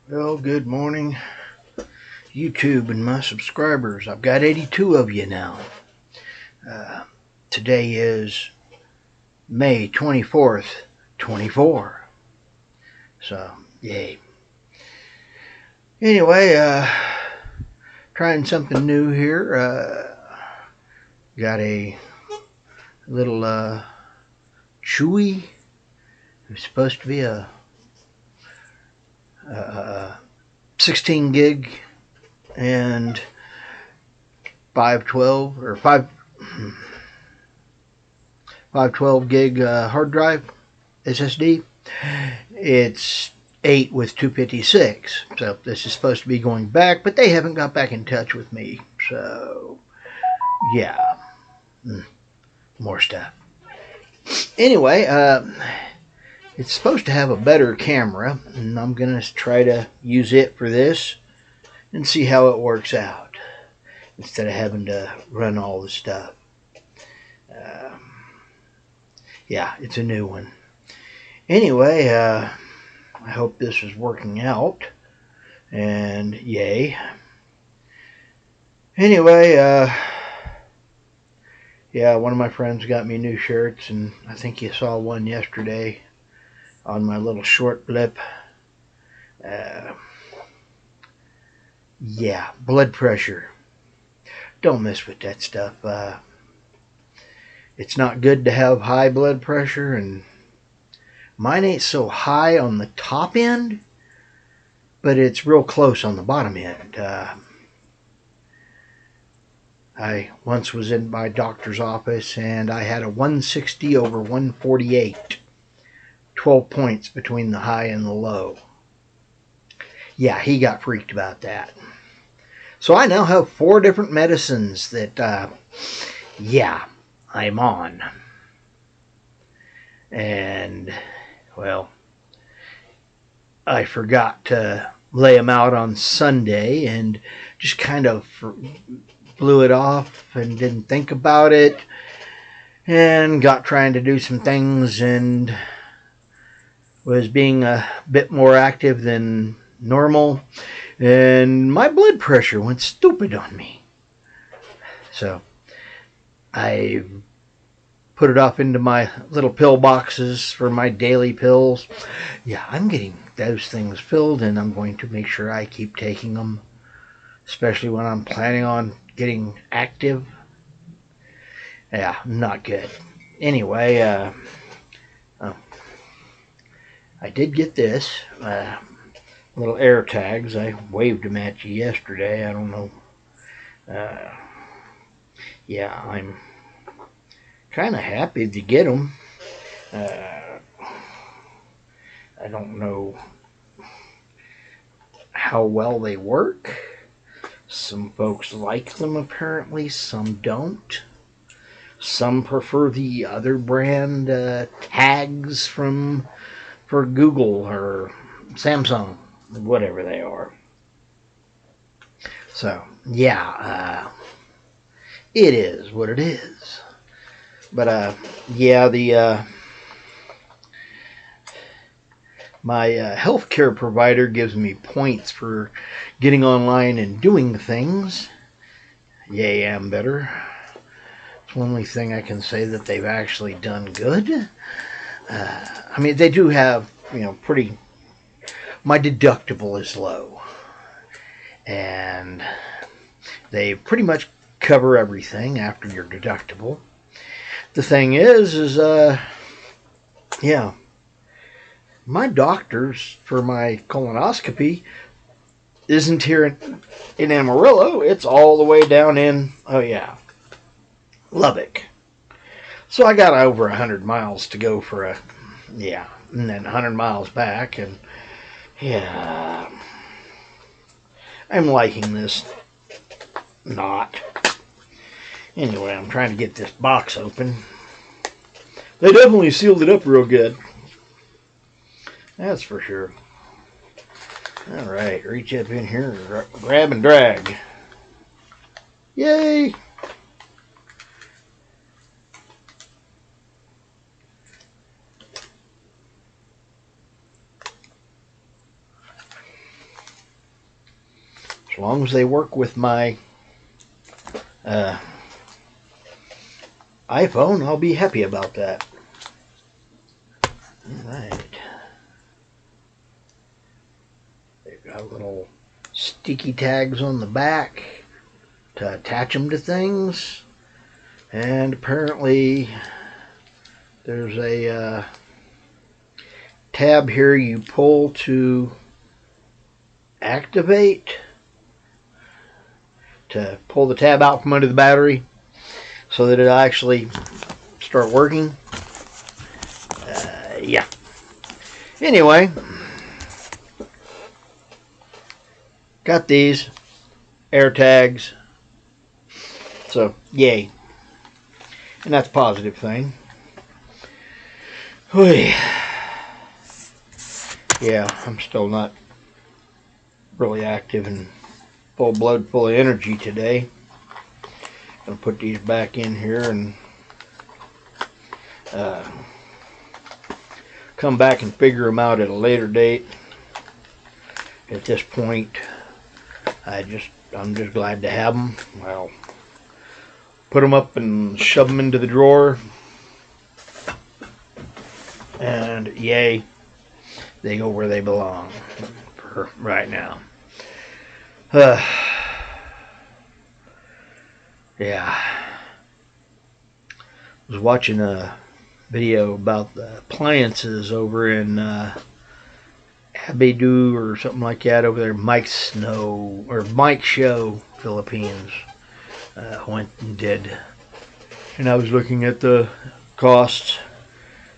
Well, good morning, YouTube and my subscribers. I've got 82 of you now. Uh, Today is May 24th, 24. So, yay. Anyway, trying something new here. Got a little Chewy. It's supposed to be a 16 gig and 512 or 512 gig hard drive SSD. It's 8 with 256. So this is supposed to be going back, but they haven't got back in touch with me. So, yeah, more stuff. Anyway, it's supposed to have a better camera, and I'm going to try to use it for this and see how it works out instead of having to run all the stuff. Uh, yeah, it's a new one. Anyway, I hope this is working out, and yay. Anyway, yeah, one of my friends got me new shirts, and I think you saw one yesterday on my little short blip. Uh, yeah, blood pressure. Don't mess with that stuff. It's not good to have high blood pressure, and mine ain't so high on the top end, but it's real close on the bottom end. I once was in my doctor's office, and I had a 160 over 148. 12 points between the high and the low. Yeah, he got freaked about that. So I now have 4 different medicines that, yeah, I'm on. And, well, I forgot to lay them out on Sunday and just kind of blew it off and didn't think about it and got trying to do some things and was being a bit more active than normal, and my blood pressure went stupid on me. So I put it off into my little pill boxes for my daily pills. Yeah, I'm getting those things filled, and I'm going to make sure I keep taking them, especially when I'm planning on getting active. Yeah, not good. Anyway, oh, I did get this. Little air tags. I waved them at you yesterday. I don't know. Uh, yeah, I'm kind of happy to get them. Uh, I don't know how well they work. Some folks like them apparently, some don't. Some prefer the other brand tags from for Google or Samsung, whatever they are. So yeah, it is what it is. But yeah, the my healthcare provider gives me points for getting online and doing things. Yay, I'm better. It's the only thing I can say that they've actually done good. I mean, they do have, pretty. My deductible is low, and they pretty much cover everything after your deductible. The thing is, yeah, my doctors for my colonoscopy isn't here in Amarillo. It's all the way down in, oh yeah, Lubbock. So I got over 100 miles to go for yeah, and then 100 miles back. And yeah, I'm liking this not. Anyway, I'm trying to get this box open. They definitely sealed it up real good. That's for sure. All right, reach up in here and grab and drag. Yay! As long as they work with my iPhone, I'll be happy about that. Alright. They've got little sticky tags on the back to attach them to things. And apparently there's a tab here you pull to activate, to pull the tab out from under the battery so that it'll actually start working. Yeah. Anyway, got these air tags. So, yay. And that's a positive thing. Yeah, I'm still not really active and full blood, full of energy today. Gonna put these back in here and come back and figure them out at a later date. At this point, I'm just glad to have them. Well, put them up and shove them into the drawer, and yay, they go where they belong for right now. Yeah, I was watching a video about the appliances over in Abidu or something like that over there, Mike Show, Philippines. Went and did, and I was looking at the costs,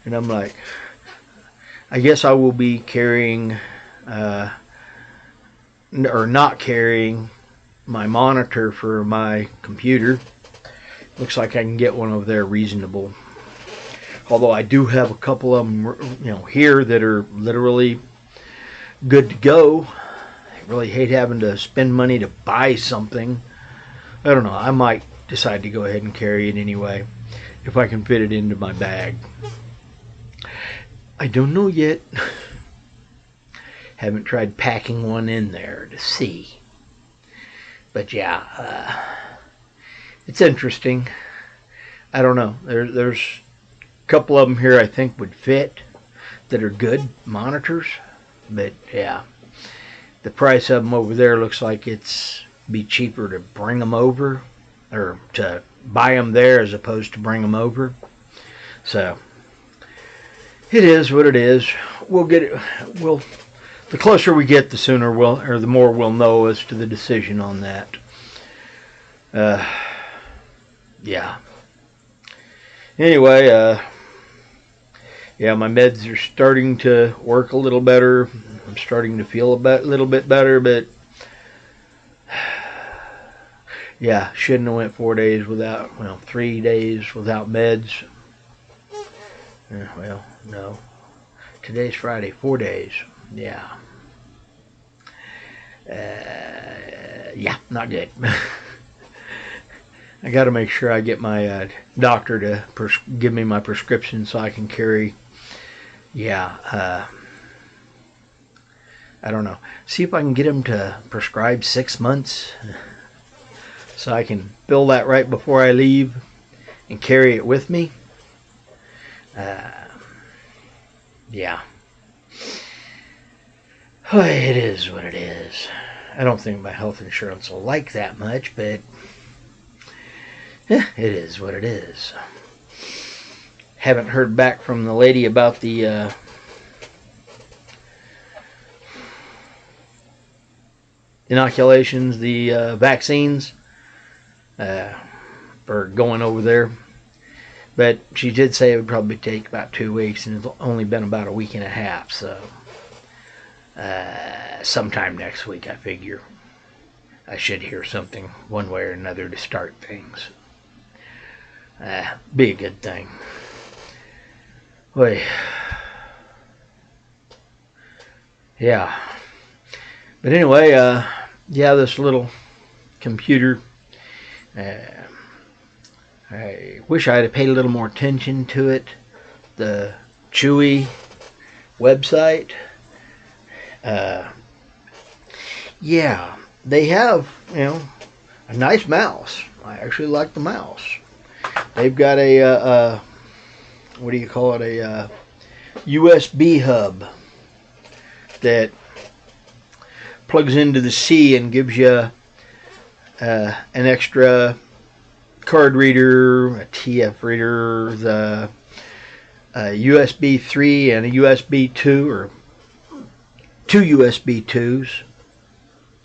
and I'm like, I guess I will be carrying or not carrying my monitor for my computer. Looks like I can get one over there reasonable, although I do have a couple of them here that are literally good to go. I really hate having to spend money to buy something. I don't know, I might decide to go ahead and carry it anyway, if I can fit it into my bag. I don't know yet. Haven't tried packing one in there to see. But yeah, it's interesting. I don't know. There's a couple of them here I think would fit that are good monitors. But yeah, the price of them over there looks like it's be cheaper to bring them over, or to buy them there as opposed to bring them over. So it is what it is. We'll get it. The closer we get, the sooner the more we'll know as to the decision on that. Yeah. Anyway, yeah, my meds are starting to work a little better. I'm starting to feel a little bit better, but yeah, shouldn't have went 4 days without, 3 days without meds. Well, no. Today's Friday, 4 days. Yeah. Yeah, not good. I got to make sure I get my doctor to give me my prescription so I can carry. Yeah. I don't know. See if I can get him to prescribe 6 months so I can fill that right before I leave and carry it with me. Yeah. It is what it is. I don't think my health insurance will like that much, but it is what it is. Haven't heard back from the lady about the inoculations, the vaccines for going over there. But she did say it would probably take about 2 weeks, and it's only been about a week and a half, so sometime next week, I figure, I should hear something one way or another to start things. Be a good thing. Boy. Yeah. But anyway, yeah, this little computer, I wish I had paid a little more attention to it. The Chewy website. Yeah, they have, a nice mouse. I actually like the mouse. They've got a what do you call it? A USB hub that plugs into the C and gives you an extra card reader, a TF reader, the USB 3 and a USB 2, or two USB 2s,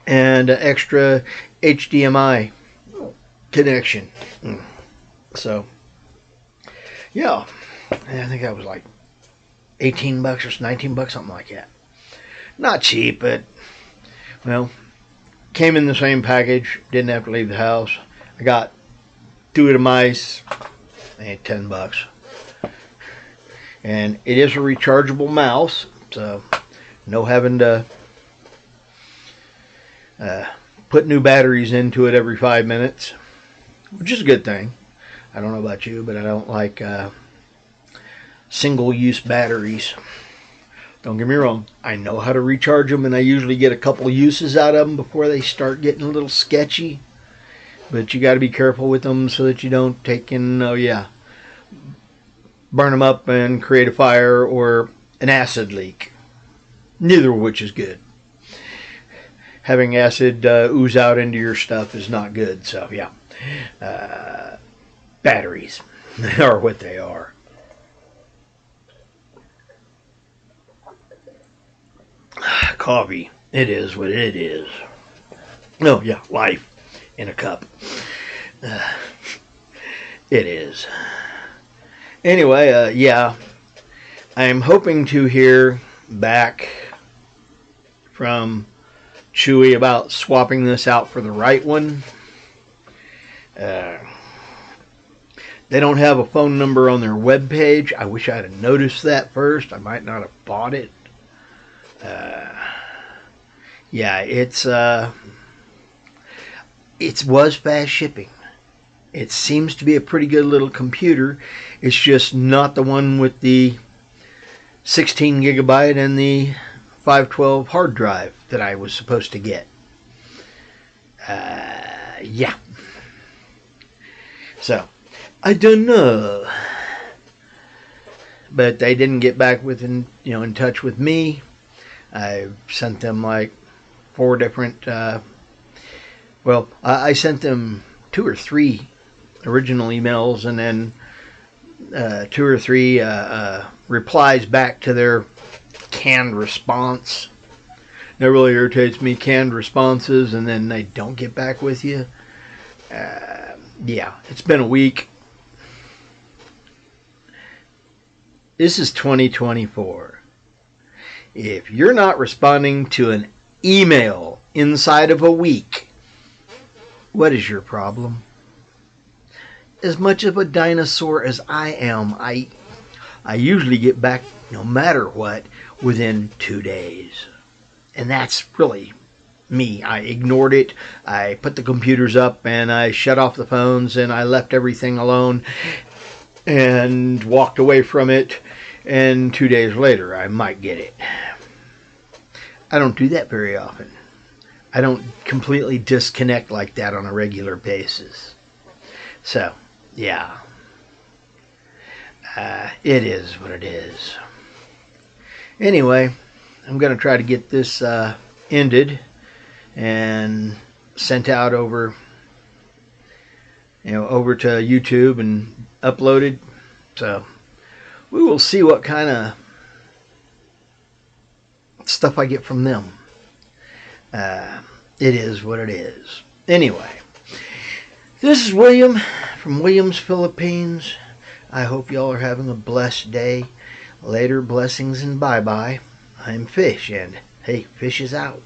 and an extra HDMI connection. So, yeah, I think that was like $18 or $19, something like that. Not cheap, but, well, came in the same package. Didn't have to leave the house. I got 2 of the mice, and $10. And it is a rechargeable mouse, so no having to put new batteries into it every 5 minutes, which is a good thing. I don't know about you, but I don't like single-use batteries. Don't get me wrong, I know how to recharge them, and I usually get a couple uses out of them before they start getting a little sketchy. But you got to be careful with them so that you don't take in, burn them up and create a fire or an acid leak. Neither of which is good. Having acid ooze out into your stuff is not good. So, yeah. Batteries are what they are. Coffee. It is what it is. No, yeah, life in a cup. It is. Anyway, yeah, I'm hoping to hear back from Chewy about swapping this out for the right one. They don't have a phone number on their webpage. I wish I'd have noticed that first. I might not have bought it. Yeah, it was fast shipping. It seems to be a pretty good little computer. It's just not the one with the 16 gigabyte and the 512 hard drive that I was supposed to get. Yeah. So, I don't know. But they didn't get back in touch with me. I sent them like 4 different, I sent them 2 or 3 original emails, and then 2 or 3 replies back to their canned response. That really irritates me, canned responses, and then they don't get back with you. Yeah, it's been a week. This is 2024. If you're not responding to an email inside of a week, what is your problem? As much of a dinosaur as I am, I usually get back, no matter what, within 2 days. And that's really me. I ignored it. I put the computers up and I shut off the phones and I left everything alone and walked away from it. And 2 days later, I might get it. I don't do that very often. I don't completely disconnect like that on a regular basis. So, yeah. It is what it is. Anyway, I'm going to try to get this ended and sent out over to YouTube and uploaded. So, we will see what kind of stuff I get from them. It is what it is. Anyway, this is William from Williams, Philippines. I hope y'all are having a blessed day. Later, blessings and bye-bye. I'm Fish, and hey, Fish is out.